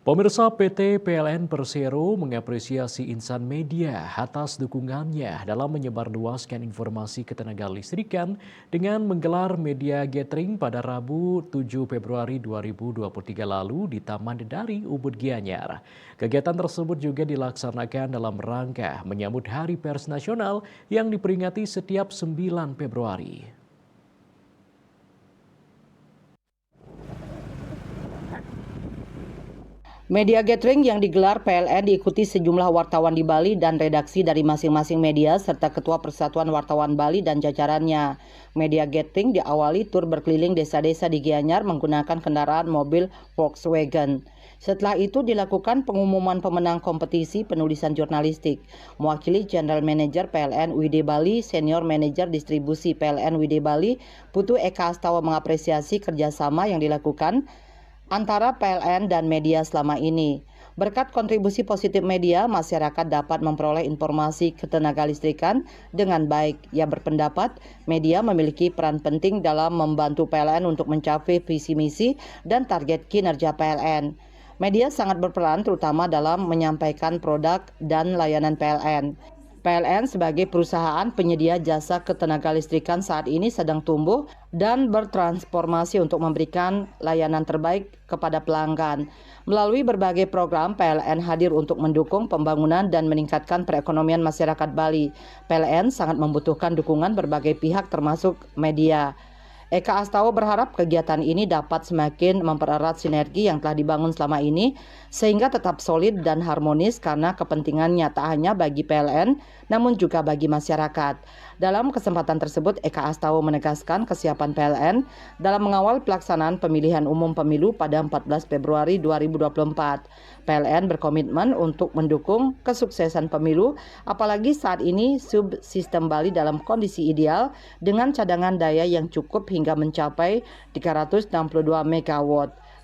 Pemirsa PT PLN Persero mengapresiasi Insan Media atas dukungannya dalam menyebarluaskan informasi ketenaga listrikan dengan menggelar media gathering pada Rabu 7 Februari 2023 lalu di Taman Dedari, Ubud Gianyar. Kegiatan tersebut juga dilaksanakan dalam rangka menyambut Hari Pers Nasional yang diperingati setiap 9 Februari. Media gathering yang digelar PLN diikuti sejumlah wartawan di Bali dan redaksi dari masing-masing media serta Ketua Persatuan Wartawan Bali dan jajarannya. Media gathering diawali tur berkeliling desa-desa di Gianyar menggunakan kendaraan mobil Volkswagen. Setelah itu dilakukan pengumuman pemenang kompetisi penulisan jurnalistik. Mewakili General Manager PLN WD Bali, Senior Manager Distribusi PLN WD Bali, Putu Eka Astawa mengapresiasi kerjasama yang dilakukan antara PLN dan media selama ini. Berkat kontribusi positif media, masyarakat dapat memperoleh informasi ketenagalistrikan dengan baik. Ia berpendapat media memiliki peran penting dalam membantu PLN untuk mencapai visi misi dan target kinerja PLN. Media sangat berperan terutama dalam menyampaikan produk dan layanan PLN. PLN sebagai perusahaan penyedia jasa ketenagalistrikan saat ini sedang tumbuh dan bertransformasi untuk memberikan layanan terbaik kepada pelanggan. Melalui berbagai program, PLN hadir untuk mendukung pembangunan dan meningkatkan perekonomian masyarakat Bali. PLN sangat membutuhkan dukungan berbagai pihak termasuk media. Eka Astawa berharap kegiatan ini dapat semakin mempererat sinergi yang telah dibangun selama ini sehingga tetap solid dan harmonis karena kepentingannya tak hanya bagi PLN namun juga bagi masyarakat. Dalam kesempatan tersebut, Eka Astawa menegaskan kesiapan PLN dalam mengawal pelaksanaan pemilihan umum pemilu pada 14 Februari 2024. PLN berkomitmen untuk mendukung kesuksesan pemilu, apalagi saat ini subsistem Bali dalam kondisi ideal dengan cadangan daya yang cukup hingga mencapai 362 MW.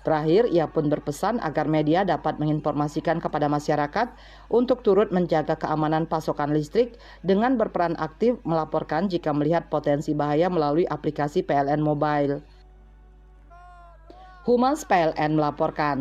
Terakhir, ia pun berpesan agar media dapat menginformasikan kepada masyarakat untuk turut menjaga keamanan pasokan listrik dengan berperan aktif melaporkan jika melihat potensi bahaya melalui aplikasi PLN Mobile. Humas PLN melaporkan.